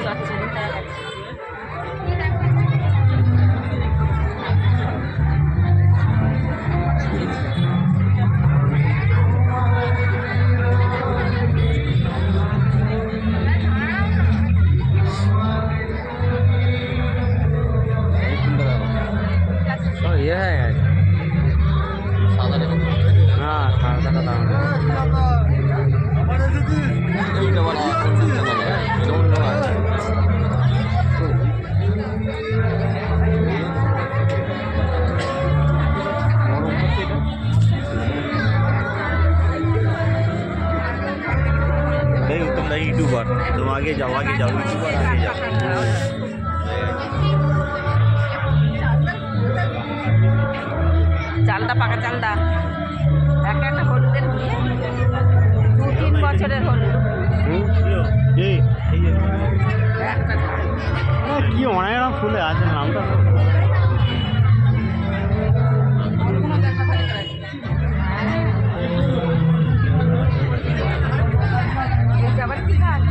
যাচ্ছে यूट्यूबर तुम आगे जाओ यूट्यूबर आगे जाओ চালটা পাকা চালটা একটা হলুদের 2-3 বছরের হলুদ কি অনেক রকম ফুলে আছে নামটা আবার কি গাছ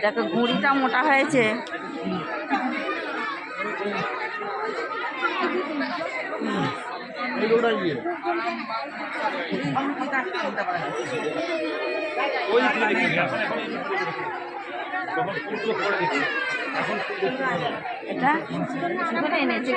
দেখো গুঁড়িটা মোটা হয়েছে এটা এনেছে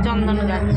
চন্দন গাছ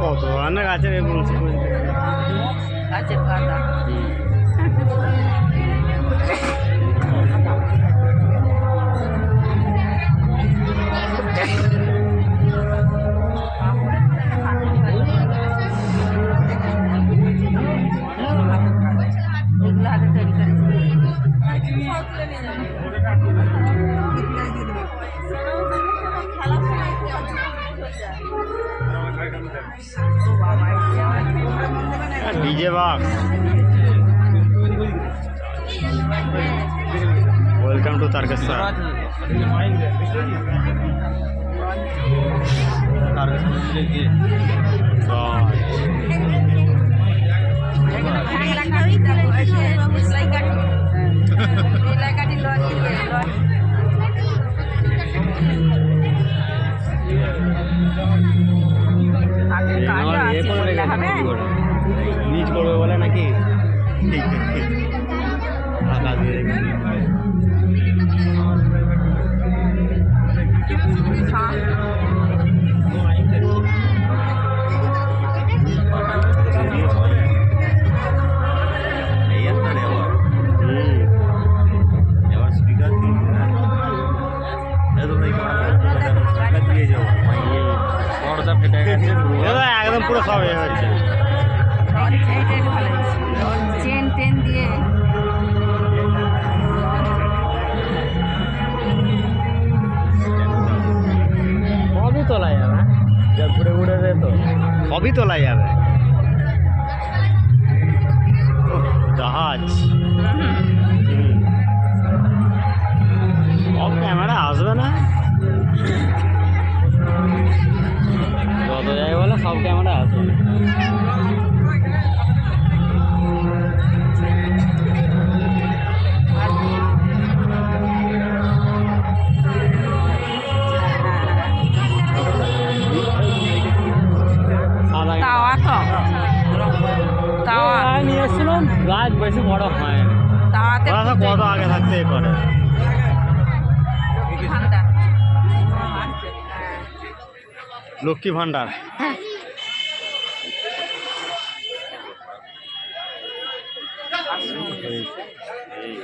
কত রান্না গাছের গাছের পাতা DJ box welcome to Tarakeswar बीज করবে বলে নাকি ঢাকা দিয়ে সবই তোলা যাবে। জাহাজ সব ক্যামেরা আসবে না, যত যাই বলে সব ক্যামেরা আসবে না। তাওয়া তো তাওয়া নিয়ে এসেছিলাম, গাছ বেশি বড় হয় না, তাওয়াতে কত আগে থাকতে করে। ভান্ডার লক্ষ্মী ভান্ডার।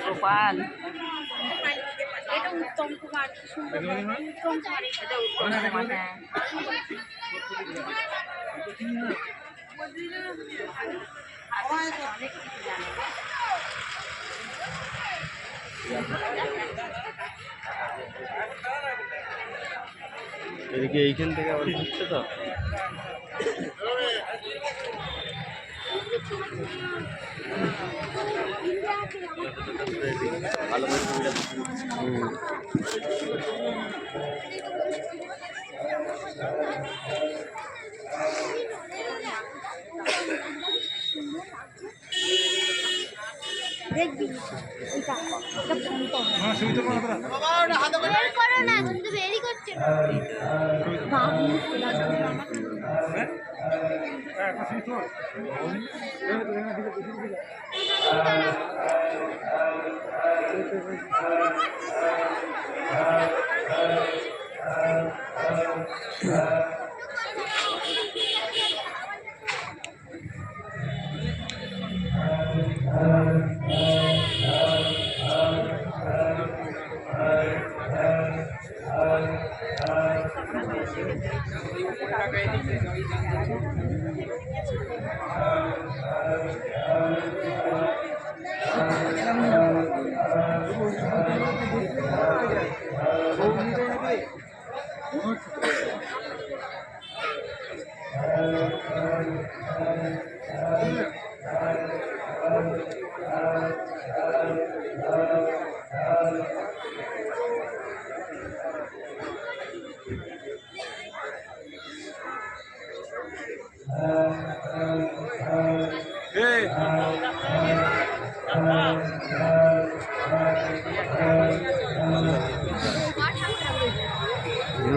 গোপাল এটা উত্তম কুমার সুন্দর উত্তম কুমার এটা উত্তম কুমার, হ্যাঁ। অনেক কিছু জানে। এদিকে এইখান থেকে আবার ঘুরছে তো। দেখবি এটা বের করো না, তুমি তো বেরই করছো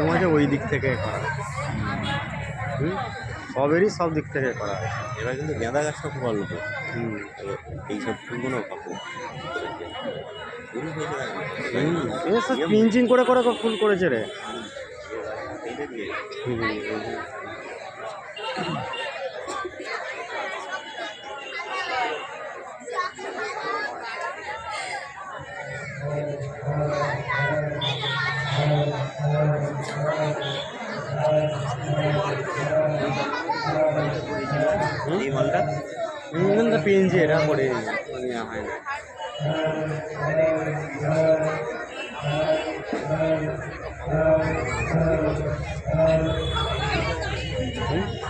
মাঝে ওই দিক থেকে করা, সবেরই সব দিক থেকে করা। এবার কিন্তু গাঁদা গাছটা খুব অল্প, এইসব ফুলগুলো পাবো ফুল হয়েছে দেখো। পিঞ্চিং করে করে ফুল করেছে রে। এইটা দিয়ে এই মালটা পিঞ্চি এটা করে হয় না।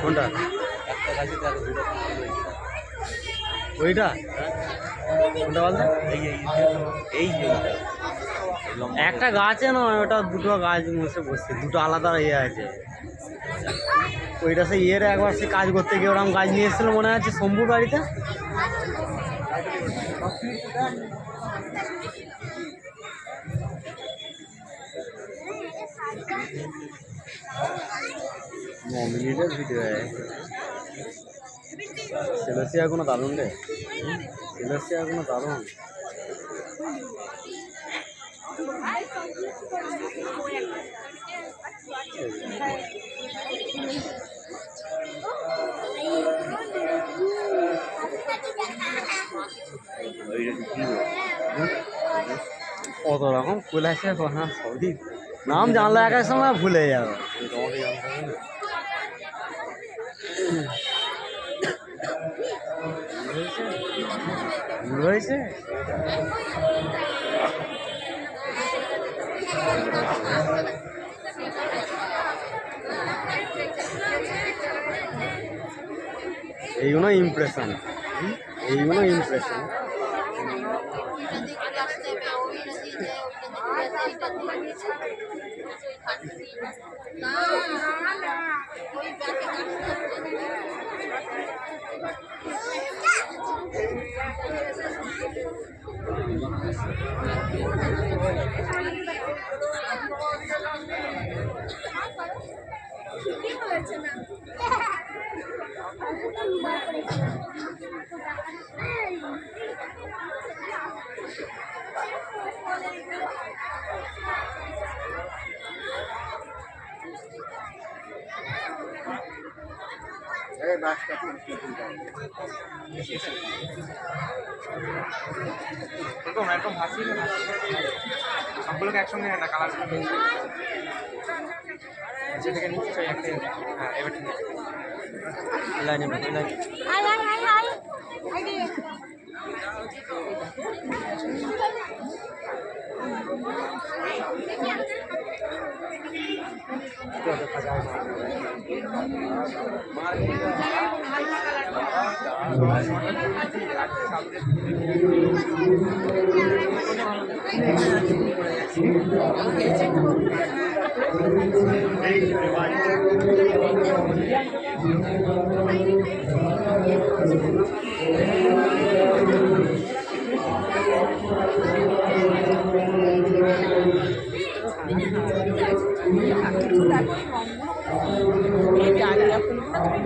কোনটা? ওইটা কোনটা বলতো? এই যে একটা গাছে নয়, ওটা দুটো গাছ মুছে বসছে, দুটো আলাদা ইয়ে আছে। ওইটা সে ইয়ের একবার সে কাজ করতে গিয়ে ওরকম গাছ নিয়ে এসেছিল মনে আছে শম্ভুর বাড়িতে। মিনিটের ভিডিও সেলেসিয়া কোনো দারুণ রে, সেলেসিয়া কোনো দারুণ। কত রকম ফুল আছে, হ্যাঁ সবই নাম জানলে এক এক সময় ভুলে যাবে। ভুল হয়েছে এইগুলো ইমপ্রেশন, এইগুলো ইমপ্রেশন। একদম হাসি সবগুলোকে একসঙ্গে না কালার যেটাকে নিচ্ছে হ্যাঁ এবার ঠিক আছে লাইনে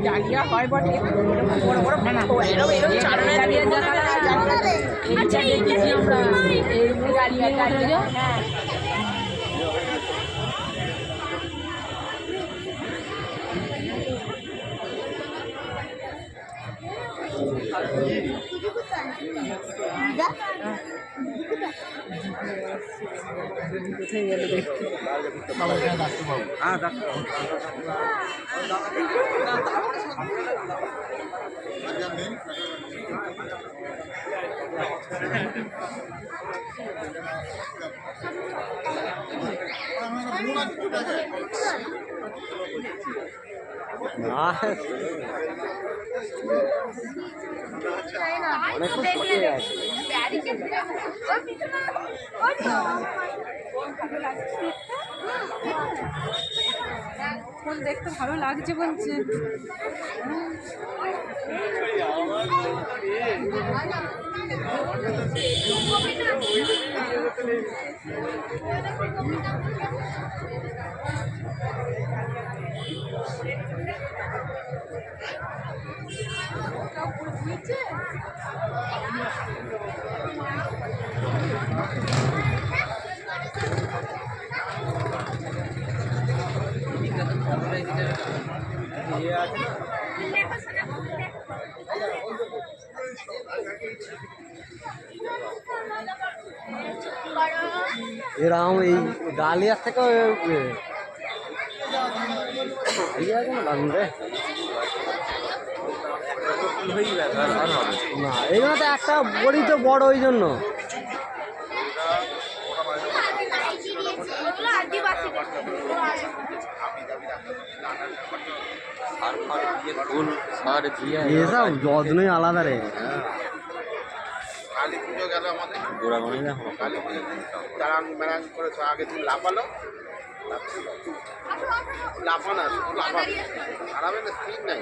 ডালিয়া হয় বটে বড় বড় এরকম এরকম চারণে ডালিয়া দেখেছি আমরা এই ডালিয়া হ্যাঁ ফোন দেখতে ভালো লাগছে বলছে। এরকম এই ডালিয়ার থেকে দারুন রে না, এইগুলো তো একটা বড়ি তো বড় ওই জন্য এসব যত্নই আলাদা রে। কালী পুজো গেল আমাদের গোড়াগড়ি দেখো কালী পুজো দাঁড়ান মেরান করে আগে দিন লাফালো লাফানা লাফাবে আরামে না স্পিড নাই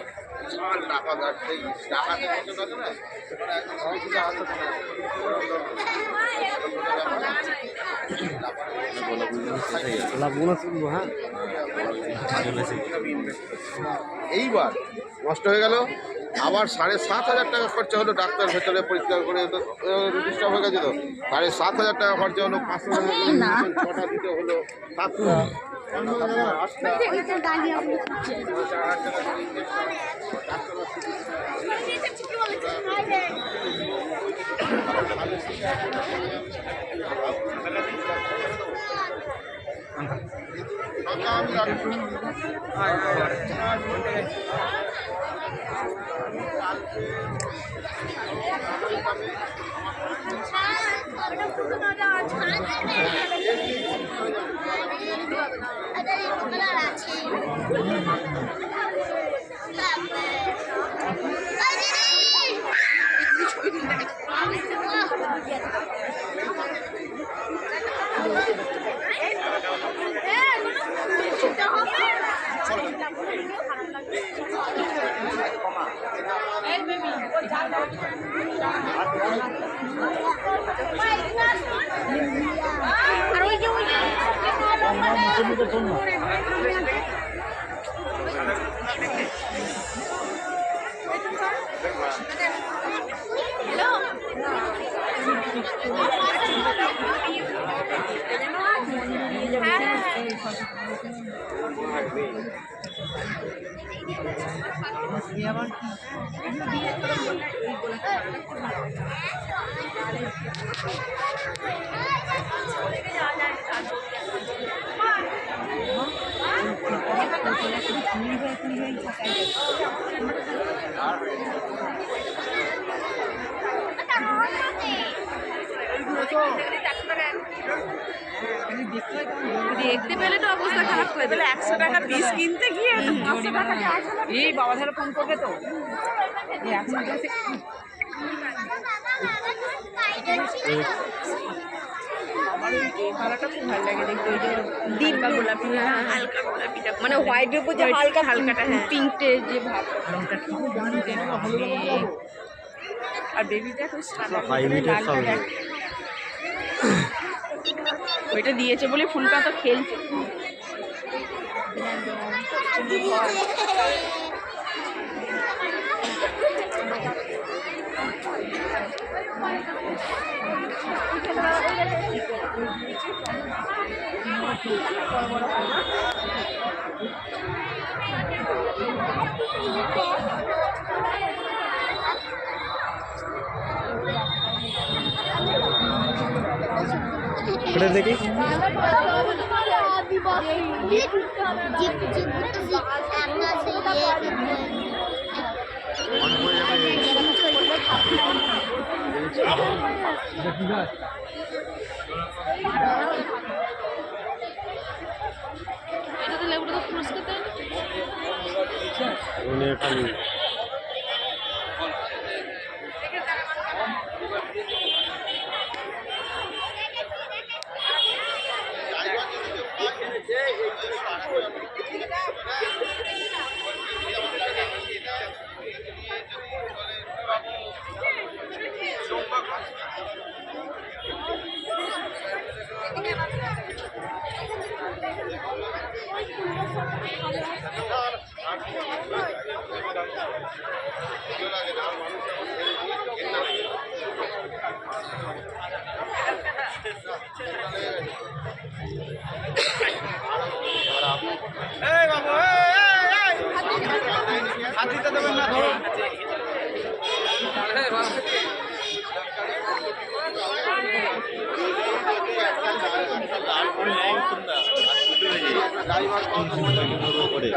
সব লাফা সেই ডাকাতে মতো আছে না সেখানে একদম সব কিছু হাতে হ্যাঁ এইবার নষ্ট হয়ে গেল আবার 7,500 টাকা খরচা হলো ডাক্তার ভেতরে পরিষ্কার করে ডিস্টার্ব হয়ে গেছে তো 7,500 টাকা খরচা হলো 500 টাকা ছটা দিতে হলো 7টা আছে আর ওই যে দেখতে পেলে তো অবস্থা খারাপ করে দেবে। 100 টাকা পিস কিনতে গিয়ে 500 টাকা এই বাবা ধারে ফোন করবে তো এই 100 টাকা কালারটা খুব ভালো লাগে দেখতে, ওই যে ডিপ বা গোলাপি, হালকা গোলাপিটা মানে হোয়াইটের উপর যে হালকা হালকাটা, হ্যাঁ পিঙ্কটে যে ভাবটা খুব আর বেবিটা খুব লালটা ওইটা দিয়েছে বলে ফুলকা তো খেলছে। ওটা দেখি এটা তো লেবুটা তো পুরস্কার দেয়। গাড়ি